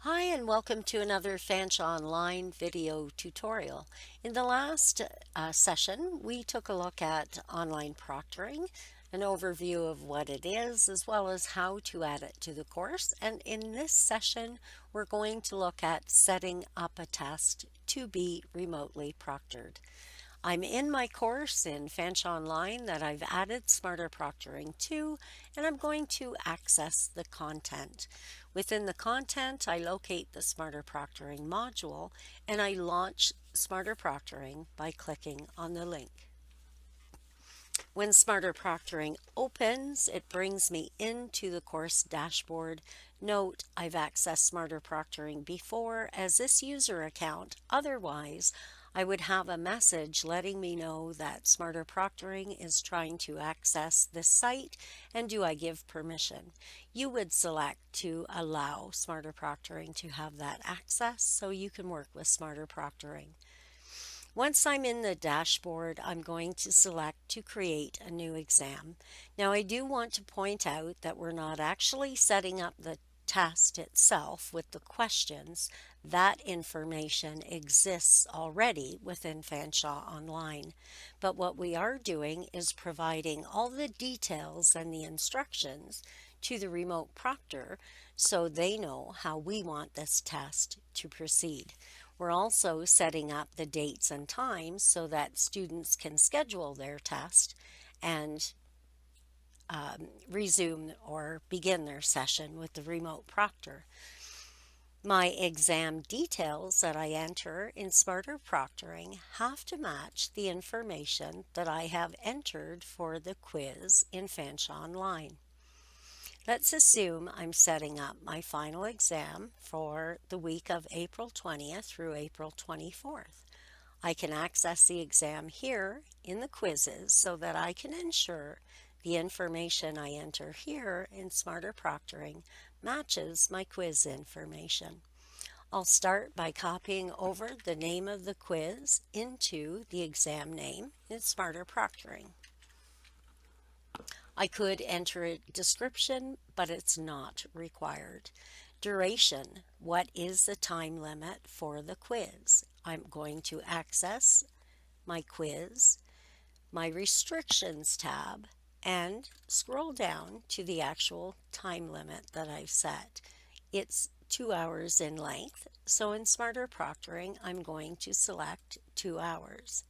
Hi and welcome to another FanshaweOnline video tutorial. In the last session, we took a look at online proctoring, an overview of what it is, as well as how to add it to the course. And in this session, we're going to look at setting up a test to be remotely proctored. I'm in my course in FanshaweOnline that I've added SmarterProctoring to, and I'm going to access the content. Within the content, I locate the SmarterProctoring module, and I launch SmarterProctoring by clicking on the link. When SmarterProctoring opens, it brings me into the course dashboard. Note, I've accessed SmarterProctoring before as this user account. Otherwise, I would have a message letting me know that SmarterProctoring is trying to access this site and do I give permission. You would select to allow SmarterProctoring to have that access so you can work with SmarterProctoring. Once I'm in the dashboard, I'm going to select to create a new exam. Now I do want to point out that we're not actually setting up the test itself with the questions. That information exists already within FanshaweOnline. But what we are doing is providing all the details and the instructions to the remote proctor so they know how we want this test to proceed. We're also setting up the dates and times so that students can schedule their test and resume or begin their session with the remote proctor. My exam details that I enter in Smarter Proctoring have to match the information that I have entered for the quiz in FanshaweOnline. Let's assume I'm setting up my final exam for the week of April 20th through April 24th. I can access the exam here in the quizzes so that I can ensure the information I enter here in Smarter Proctoring matches my quiz information. I'll start by copying over the name of the quiz into the exam name in Smarter Proctoring. I could enter a description, but it's not required. Duration, what is the time limit for the quiz? I'm going to access my quiz, my restrictions tab, and scroll down to the actual time limit that I've set. It's 2 hours in length, so in Smarter Proctoring, I'm going to select 2 hours.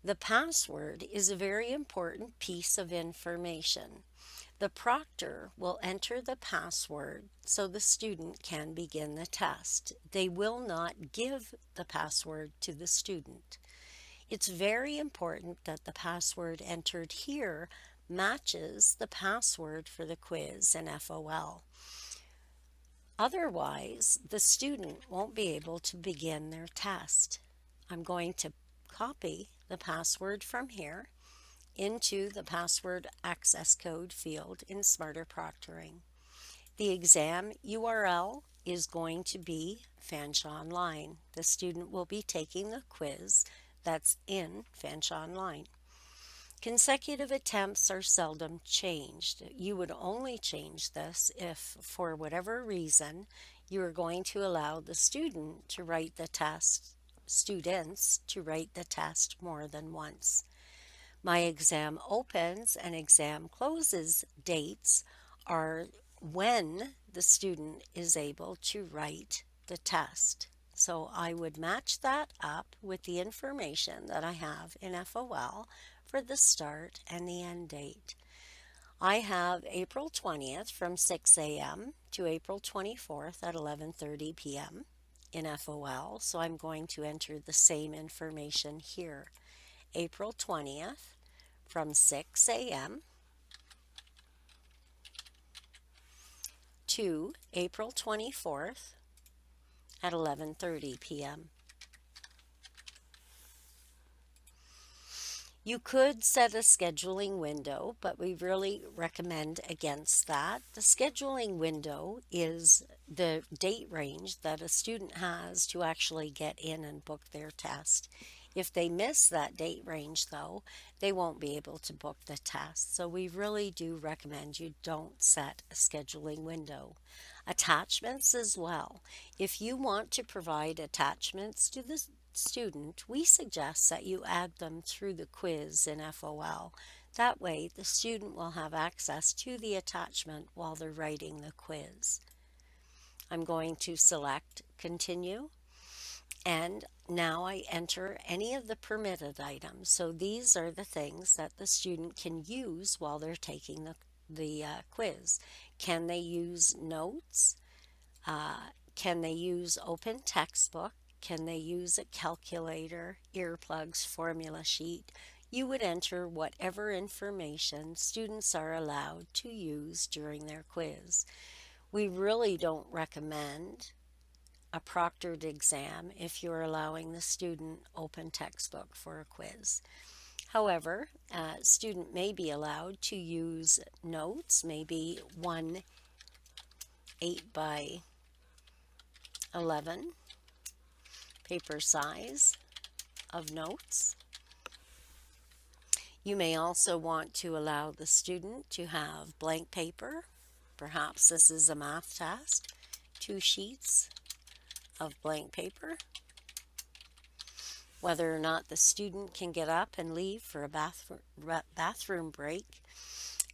The password is a very important piece of information. The proctor will enter the password so the student can begin the test. They will not give the password to the student. It's very important that the password entered here matches the password for the quiz in FOL. Otherwise, the student won't be able to begin their test. I'm going to copy the password from here into the password access code field in Smarter Proctoring. The exam URL is going to be FanshaweOnline. The student will be taking the quiz that's in FanshaweOnline. Consecutive attempts are seldom changed. You would only change this if, for whatever reason, you are going to allow the students to write the test more than once. My exam opens and exam closes dates are when the student is able to write the test. So I would match that up with the information that I have in FOL for the start and the end date. I have April 20th from 6 a.m. to April 24th at 11:30 p.m. in FOL, so I'm going to enter the same information here. April 20th from 6 a.m. to April 24th at 11:30 p.m. You could set a scheduling window, but we really recommend against that. The scheduling window is the date range that a student has to actually get in and book their test. If they miss that date range, though, they won't be able to book the test. So we really do recommend you don't set a scheduling window. Attachments as well. If you want to provide attachments to the student, we suggest that you add them through the quiz in FOL. That way, the student will have access to the attachment while they're writing the quiz. I'm going to select Continue, and now I enter any of the permitted items. So these are the things that the student can use while they're taking the quiz. Can they use notes? Can they use open textbook? Can they use a calculator, earplugs, formula sheet? You would enter whatever information students are allowed to use during their quiz. We really don't recommend a proctored exam if you're allowing the student open textbook for a quiz. However, a student may be allowed to use notes, maybe one 8 by 11 paper size of notes. You may also want to allow the student to have blank paper. Perhaps this is a math test. 2 sheets of blank paper. Whether or not the student can get up and leave for a bathroom break,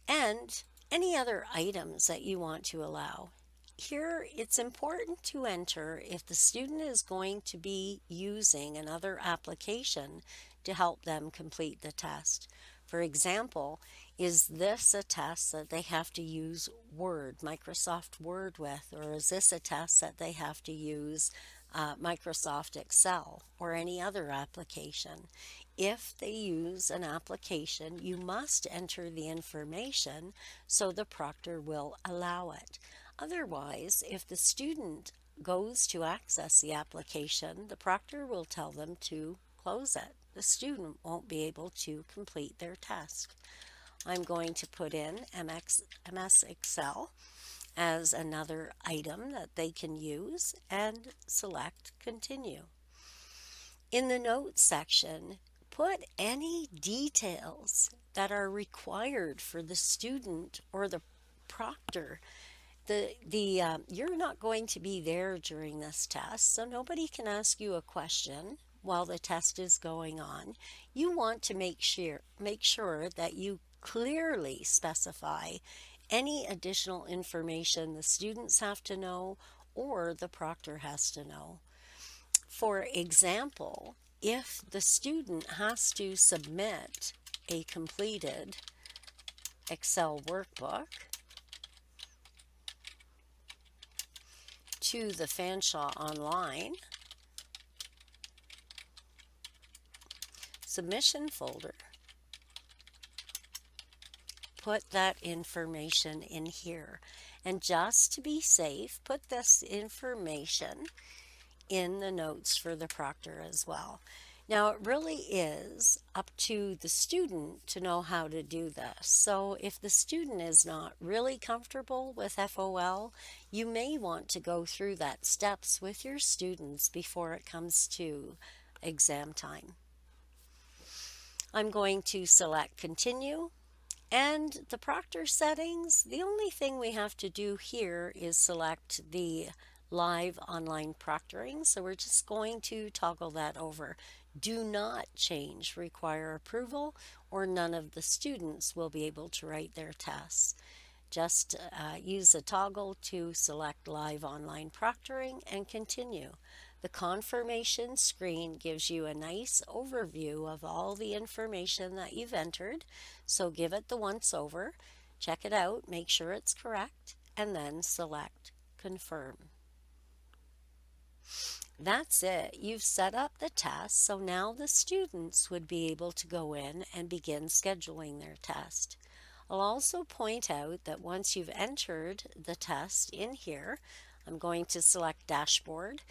and any other items that you want to allow. Here, it's important to enter if the student is going to be using another application to help them complete the test. For example, is this a test that they have to use Word, Microsoft Word with, or is this a test that they have to use Microsoft Excel or any other application? If they use an application, you must enter the information so the proctor will allow it. Otherwise, if the student goes to access the application, the proctor will tell them to close it. The student won't be able to complete their test. I'm going to put in MS Excel as another item that they can use and select Continue. In the Notes section, put any details that are required for the student or the proctor. You're not going to be there during this test, so nobody can ask you a question while the test is going on. You want to make sure that you clearly specify any additional information the students have to know or the proctor has to know. For example, if the student has to submit a completed Excel workbook to the FanshaweOnline submission folder, put that information in here. And just to be safe, put this information in the notes for the proctor as well. Now, it really is up to the student to know how to do this. So if the student is not really comfortable with FOL, you may want to go through that steps with your students before it comes to exam time. I'm going to select Continue. And the Proctor settings, the only thing we have to do here is select the live online proctoring. So we're just going to toggle that over. Do not change require approval, or none of the students will be able to write their tests. Just use a toggle to select live online proctoring and continue. The confirmation screen gives you a nice overview of all the information that you've entered. So give it the once over, check it out, make sure it's correct, and then select confirm. That's it. You've set up the test, so now the students would be able to go in and begin scheduling their test. I'll also point out that once you've entered the test in here, I'm going to select Dashboard.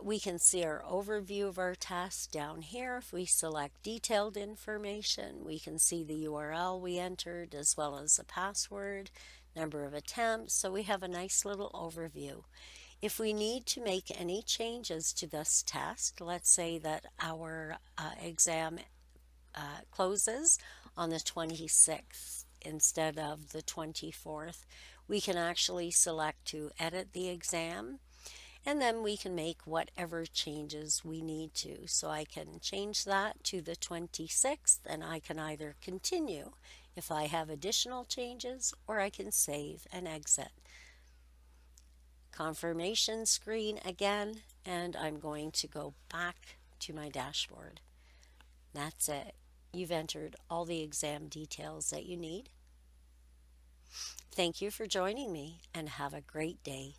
We can see our overview of our test down here. If we select detailed information, we can see the URL we entered as well as the password, number of attempts, so we have a nice little overview. If we need to make any changes to this test, let's say that our exam closes on the 26th instead of the 24th, we can actually select to edit the exam, and then we can make whatever changes we need to. So I can change that to the 26th, and I can either continue if I have additional changes, or I can save and exit. Confirmation screen again, and I'm going to go back to my dashboard. That's it. You've entered all the exam details that you need. Thank you for joining me, and have a great day.